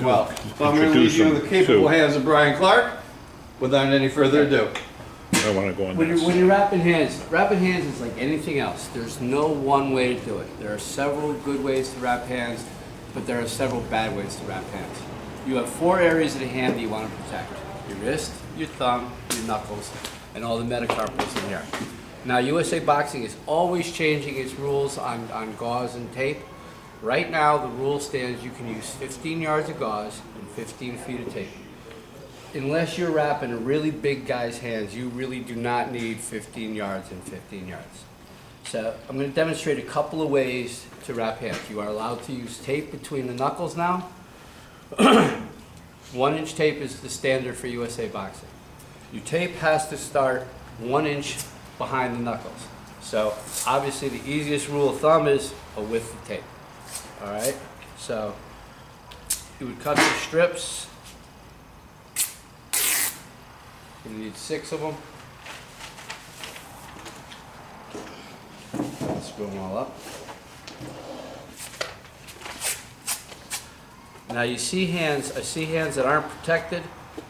well. So I'm going to leave you in the capable hands of Brian Clark without any further ado. I want to go on When this. you're wrapping hands is like anything else. There's no one way to do it. There are several good ways to wrap hands, but there are several bad ways to wrap hands. You have 4 areas of the hand that you want to protect. Your wrist, your thumb, your knuckles, and all the metacarpals in here. Now, USA Boxing is always changing its rules on gauze and tape. Right now, the rule stands you can use 15 yards of gauze and 15 feet of tape. Unless you're wrapping a really big guy's hands, you really do not need 15 yards and 15 yards. So I'm going to demonstrate a couple of ways to wrap hands. You are allowed to use tape between the knuckles now. 1-inch tape is the standard for USA Boxing. Your tape has to start 1 inch behind the knuckles. So obviously the easiest rule of thumb is a width of tape. All right, so you would cut the strips. You need 6 of them. Screw them all up. Now you see hands, I see hands that aren't protected,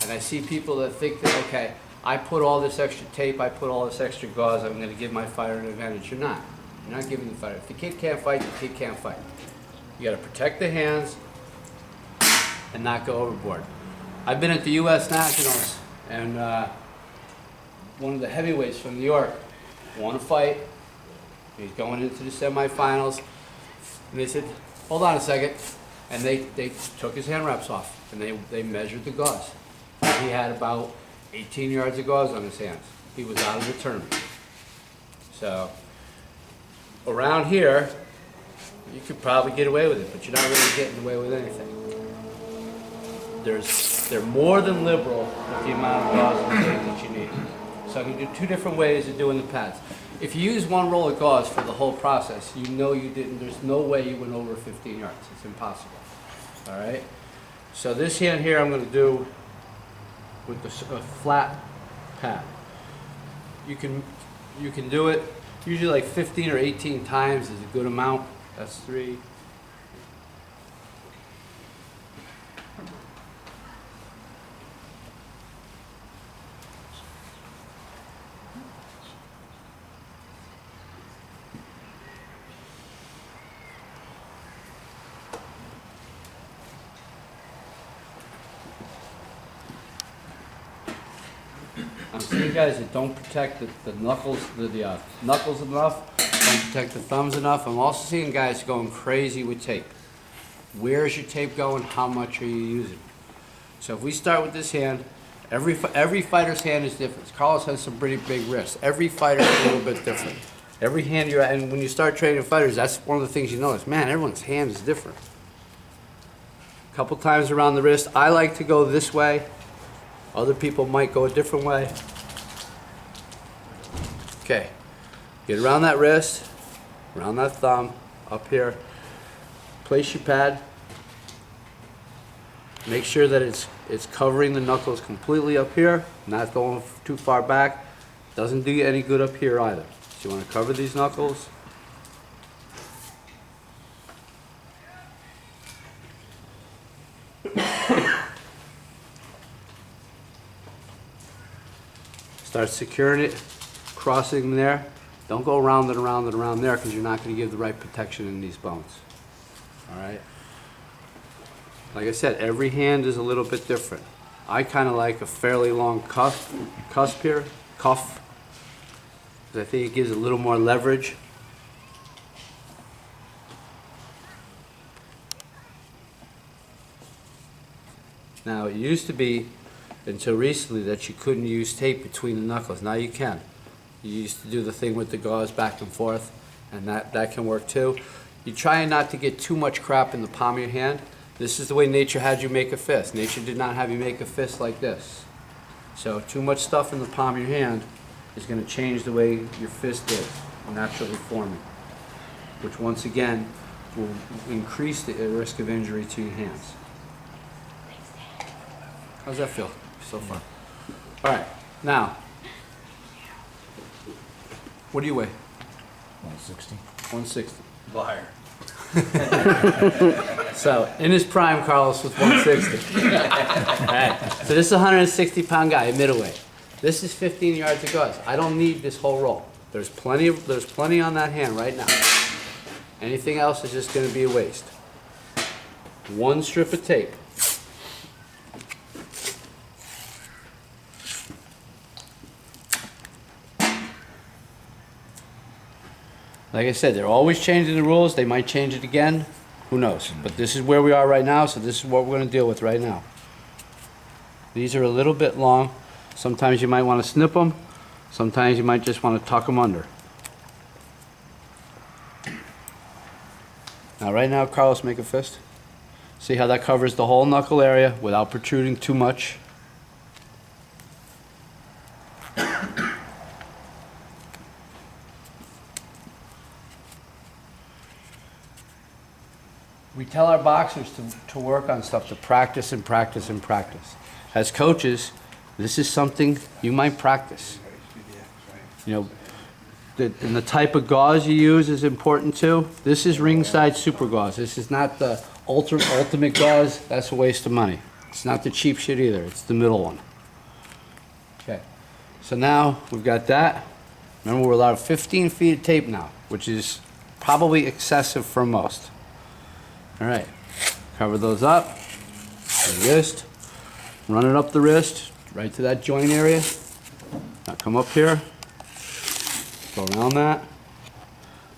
and I see people that think that, okay, I put all this extra tape, I put all this extra gauze, I'm going to give my fighter an advantage. You're not. You're not giving the fighter. If the kid can't fight, the kid can't fight. You got to protect the hands and not go overboard. I've been at the U.S. Nationals, and one of the heavyweights from New York won a fight. He's going into the semifinals, and they said, hold on a second. And they took his hand wraps off, and they measured the gauze. He had about 18 yards of gauze on his hands. He was out of the tournament. So around here, you could probably get away with it, but you're not really getting away with anything. They're more than liberal with the amount of gauze and tape that you need. So I'm going to do 2 different ways of doing the pads. If you use 1 roll of gauze for the whole process, you know you didn't, there's no way you went over 15 yards. It's impossible. All right? So this hand here I'm going to do with a flat pad. You can do it usually like 15 or 18 times is a good amount. That's 3. I'm seeing guys that don't protect the knuckles, the knuckles enough, don't protect the thumbs enough. I'm also seeing guys going crazy with tape. Where is your tape going? How much are you using? So if we start with this hand, every fighter's hand is different. Carlos has some pretty big wrists. Every fighter is a little bit different. Every hand you're at, and when you start training fighters, that's one of the things you notice. Man, everyone's hand is different. A couple times around the wrist. I like to go this way. Other people might go a different way. Okay, get around that wrist, around that thumb, up here. Place your pad. Make sure that it's covering the knuckles completely up here, not going too far back. Doesn't do you any good up here either. So you want to cover these knuckles. Start securing it, crossing them there. Don't go around and around and around there because you're not going to give the right protection in these bones. All right? Like I said, every hand is a little bit different. I kind of like a fairly long cuff here, because I think it gives a little more leverage. Now, it used to be until recently that you couldn't use tape between the knuckles. Now you can. You used to do the thing with the gauze back and forth, and that can work too. You try not to get too much crap in the palm of your hand. This is the way nature had you make a fist. Nature did not have you make a fist like this. So too much stuff in the palm of your hand is going to change the way your fist is naturally forming, which once again will increase the risk of injury to your hands. How's that feel so far? All right, now, what do you weigh? 160. 160. Liar. So, in his prime, Carlos was 160. All right, so this is a 160-pound guy, middleweight. This is 15 yards of gauze. I don't need this whole roll. There's plenty on that hand right now. Anything else is just going to be a waste. One strip of tape. Like I said, they're always changing the rules. They might change it again. Who knows? But this is where we are right now, so this is what we're going to deal with right now. These are a little bit long. Sometimes you might want to snip them. Sometimes you might just want to tuck them under. Now right now, Carlos, make a fist. See how that covers the whole knuckle area without protruding too much? We tell our boxers to work on stuff, to practice and practice and practice. As coaches, this is something you might practice. You know, and the type of gauze you use is important too. This is ringside super gauze. This is not the ultimate gauze. That's a waste of money. It's not the cheap shit either. It's the middle one. Okay, so now we've got that. Remember, we're allowed 15 feet of tape now, which is probably excessive for most. All right, cover those up, the wrist, run it up the wrist, right to that joint area. Now come up here, go around that.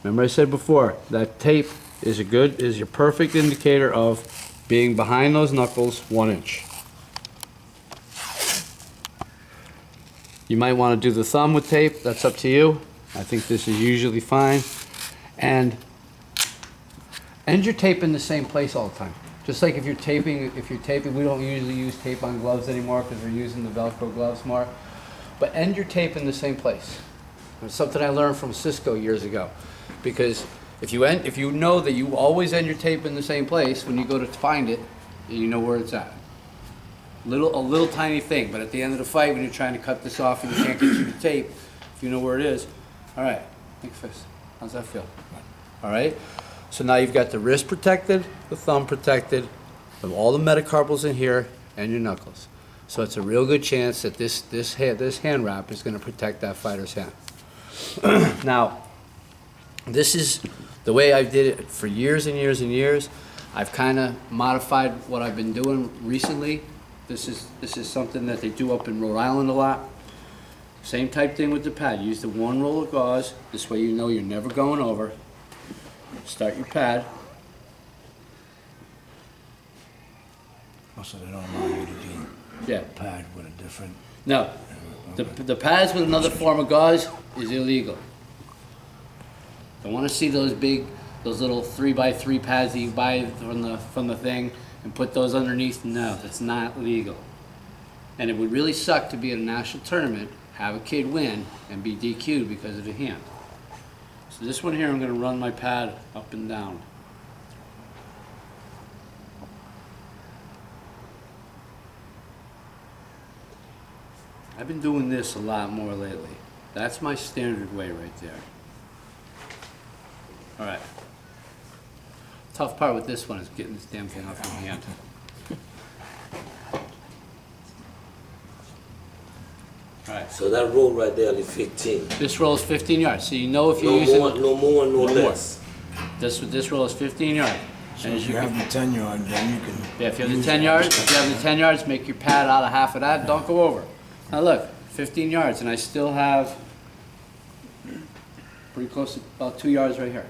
Remember I said before, that tape is your perfect indicator of being behind those knuckles 1 inch. You might want to do the thumb with tape, that's up to you. I think this is usually fine. And end your tape in the same place all the time. Just like if you're taping, we don't usually use tape on gloves anymore because we're using the Velcro gloves more. But end your tape in the same place. It's something I learned from Cisco years ago. Because if you know that you always end your tape in the same place, when you go to find it, you know where it's at. A little tiny thing, but at the end of the fight, when you're trying to cut this off and you can't get through the tape, if you know where it is, all right, make a fist. How's that feel? All right. So now you've got the wrist protected, the thumb protected, with all the metacarpals in here, and your knuckles. So it's a real good chance that this hand wrap is going to protect that fighter's hand. Now, this is the way I did it for years and years and years. I've kind of modified what I've been doing recently. This is something that they do up in Rhode Island a lot. Same type thing with the pad. Use the one roll of gauze. This way you know you're never going over. Start your pad. Also, they don't allow you to do a pad with a different... No, the pads with another form of gauze is illegal. Don't want to see those little 3x3 pads that you buy from the thing and put those underneath. No, that's not legal. And it would really suck to be at a national tournament, have a kid win, and be DQ'd because of the hand. So this one here, I'm going to run my pad up and down. I've been doing this a lot more lately. That's my standard way right there. All right. Tough part with this one is getting this damn thing off your hand. All right. So that roll right there is 15. This roll is 15 yards. So you know if you're No using... more, no more, no less. This roll is 15 yards. So if you have the 10 yard, then you can... Yeah, if you have the 10 yards, make your pad out of half of that. Don't go over. Now look, 15 yards, and I still have pretty close to about 2 yards right here.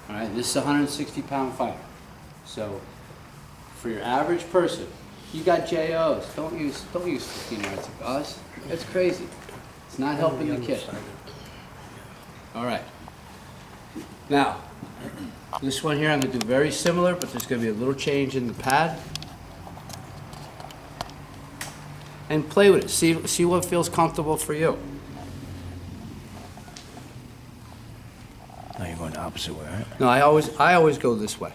All right, this is a 160-pound fighter. So for your average person, you got JOs. Don't use 15 yards of gauze. That's crazy. It's not helping the kid. All right. Now, this one here I'm going to do very similar, but there's going to be a little change in the pad. And play with it. See what feels comfortable for you. Now you're going the opposite way, right? No, I always go this way.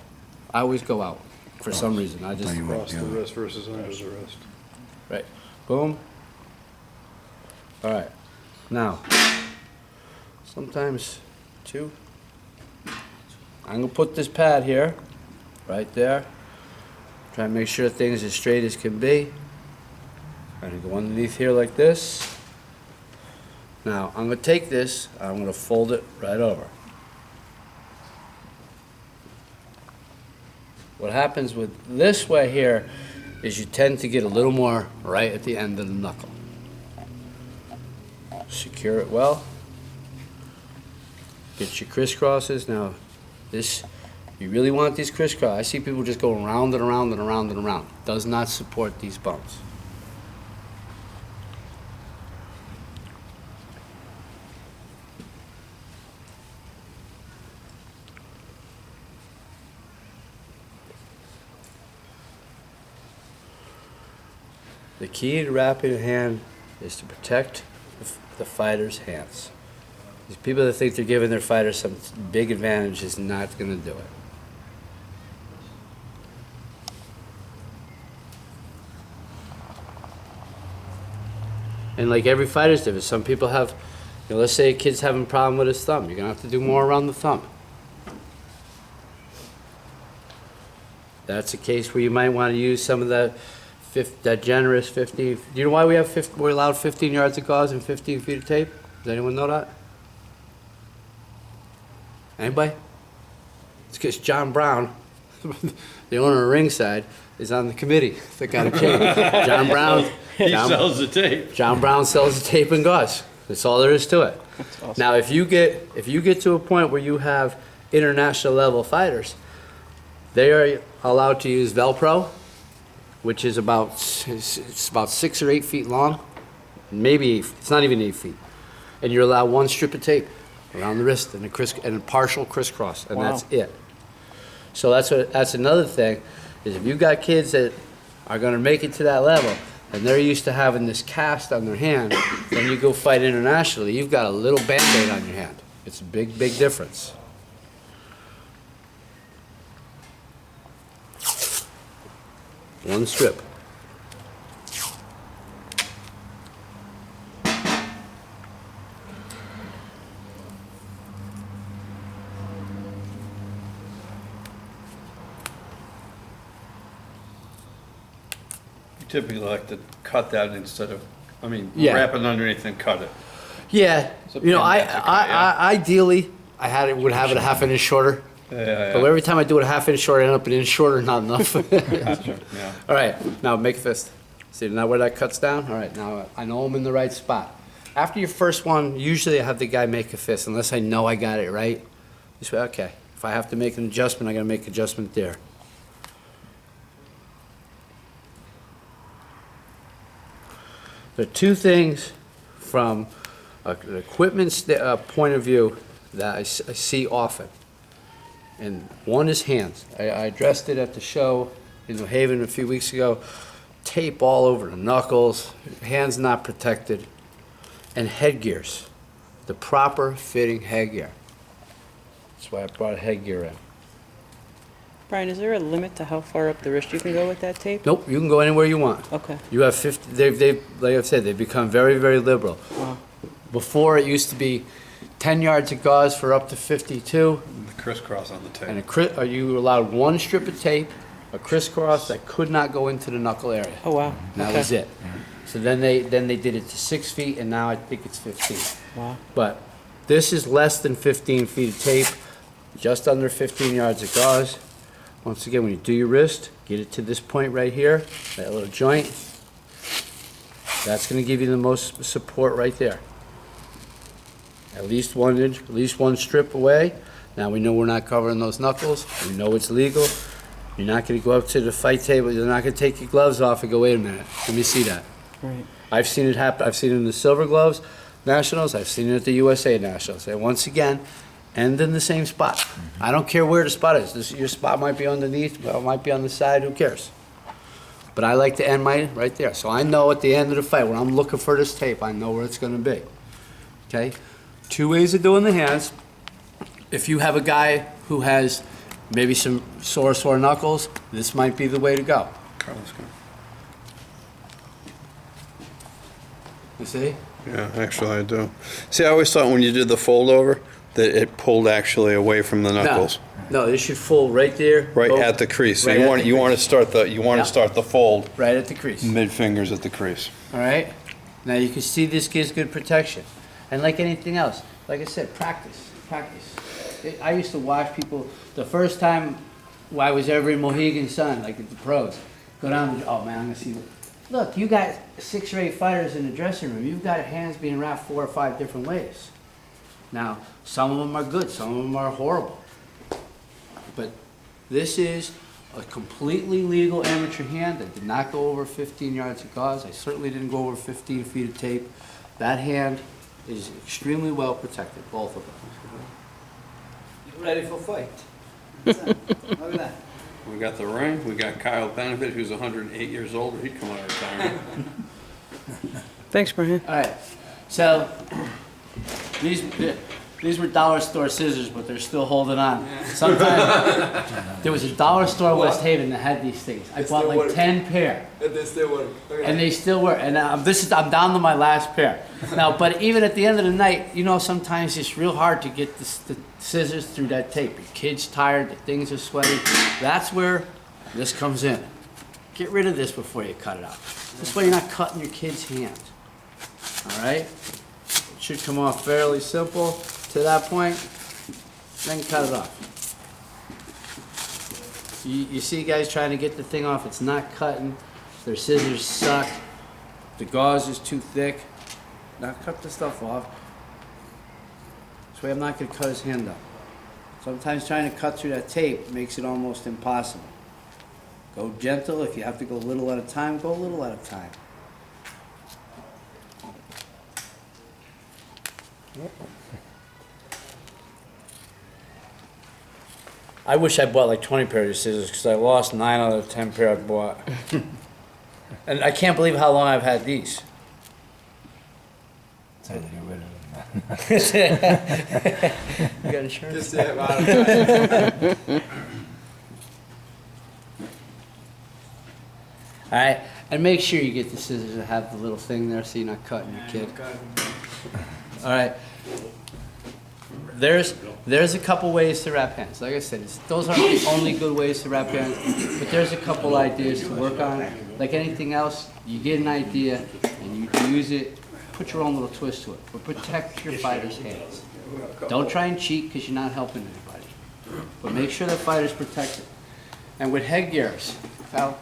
I always go out for some reason. I just Across the wrist versus under the wrist. right. Boom. All right. Now, sometimes two. I'm gonna put this pad here. right there. Try and make sure things as straight as can be. Trying to go underneath here like this. Now, I'm gonna take this, I'm gonna fold it right over. What happens with this way here is you tend to get a little more right at the end of the knuckle. Secure it well. Get your crisscrosses. Now, this, you really want these crisscross. I see people just go around and around and around and around. Does not support these bones. The key to wrapping a hand is to protect the fighter's hands. These people that think they're giving their fighter some big advantage is not going to do it. And like every fighter's different. Some people have, you know, let's say a kid's having a problem with his thumb. You're going to have to do more around the thumb. That's a case where you might want to use some of that generous 15. Do you know why we're allowed 15 yards of gauze and 15 feet of tape? Does anyone know that? Anybody? It's because John Brown, the owner of Ringside, is on the committee that got a change. John Brown. He sells the tape. John Brown sells the tape and gauze. That's all there is to it. Awesome. Now, if you get to a point where you have international level fighters, they are allowed to use Velcro, which is about 6 or 8 feet long, maybe it's not even 8 feet, and you're allowed one strip of tape around the wrist and a partial crisscross, and Wow. that's it. So that's another thing, is if you've got kids that are going to make it to that level, and they're used to having this cast on their hand, when you go fight internationally, you've got a little Band-Aid on your hand. It's a big, big difference. One strip. You typically like to cut that instead of, Yeah. wrap it underneath and cut it. Yeah, It's a you know, pain, that's okay, yeah. ideally, would have it a half inch shorter. Yeah, But every time I do it a half inch shorter, I end up an inch shorter, not enough. Gotcha, yeah. All right, now make a fist. See now where that cuts down? All right, now I know I'm in the right spot. After your first one, usually I have the guy make a fist, unless I know I got it right. This way, okay, if I have to make an adjustment, I gotta make an adjustment there. There are two things from an equipment point of view that I see often. And one is hands. I addressed it at the show in New Haven a few weeks ago. Tape all over the knuckles, hands not protected, and headgears. The proper fitting headgear. That's why I brought headgear in. Brian, is there a limit to how far up the wrist you can go with that tape? Nope, you can go anywhere you want. Okay. You have 50, they've, like I've said, they've become very, very liberal. Wow. Before, it used to be 10 yards of gauze for up to 52. The crisscross on the tape. And you allowed one strip of tape, a crisscross that could not go into the knuckle area. Oh, wow. And that Okay. was it. So then they did it to 6 feet, and now I think it's 15. Wow. But this is less than 15 feet of tape, just under 15 yards of gauze. Once again, when you do your wrist, get it to this point right here, that little joint. That's going to give you the most support right there. At least 1 inch, at least one strip away. Now we know we're not covering those knuckles. We know it's legal. You're not going to go up to the fight table. You're not going to take your gloves off and go, wait a minute, let me see that. Right. I've seen it happen. I've seen it in the Silver Gloves Nationals. I've seen it at the USA Nationals. And once again, end in the same spot. I don't care where the spot is. Your spot might be underneath, well, it might be on the side, who cares? But I like to end mine right there. So I know at the end of the fight, when I'm looking for this tape, I know where it's going to be. Okay? 2 ways of doing the hands. If you have a guy who has maybe some sore knuckles, this might be the way to go. Carlos, go. You see? Yeah, actually I do. See, I always thought when you did the fold over, that it pulled actually away from the knuckles. No, it should fold right there. Right Both- at the crease. So right you at want the you want to crease. start the Yeah. start the fold Right at the crease. mid fingers at the crease. All right? Now you can see this gives good protection. And like anything else, like I said, practice. I used to watch people, the first time I was ever in Mohegan Sun, like at the pros, go down, oh man, I'm gonna see. Look, you got 6 or 8 fighters in the dressing room. You've got hands being wrapped 4 or 5 different ways. Now, some of them are good, some of them are horrible. But this is a completely legal amateur hand. I did not go over 15 yards of gauze. I certainly didn't go over 15 feet of tape. That hand is extremely well protected, both of them. You ready for fight? Look at that. We got the ring. We got Kyle Benefit, who's 108 years old. He'd come out of retirement. Thanks, Brian. All right, so these were dollar store scissors, but they're still holding on. Sometimes, there was a dollar store in West Haven that had these things. I bought like 10 pair. And they still work. And they still work. And I'm down to my last pair. Now, but even at the end of the night, you know, sometimes it's real hard to get the scissors through that tape. Your kid's tired, the things are sweaty. That's where this comes in. Get rid of this before you cut it out. This way you're not cutting your kid's hand. All right? It should come off fairly simple to that point. Then cut it off. You see guys trying to get the thing off, it's not cutting. Their scissors suck. The gauze is too thick. Now cut the stuff off. This way I'm not gonna cut his hand up. Sometimes trying to cut through that tape makes it almost impossible. Go gentle. If you have to go a little at a time, go a little at a time. I wish I bought like 20 pairs of scissors because I lost 9 out of the 10 pair I bought. And I can't believe how long I've had these. Time to get rid of them. You got insurance? Just to have out of it. All right, and make sure you get the scissors that have the little thing there so you're not cutting your kid. All right. There's a couple ways to wrap hands. Like I said, those aren't the only good ways to wrap hands, but there's a couple ideas to work on. Like anything else, you get an idea and you use it, put your own little twist to it, but protect your fighter's hands. Don't try and cheat because you're not helping anybody, but make sure the fighter's protected. And with headgears, Val,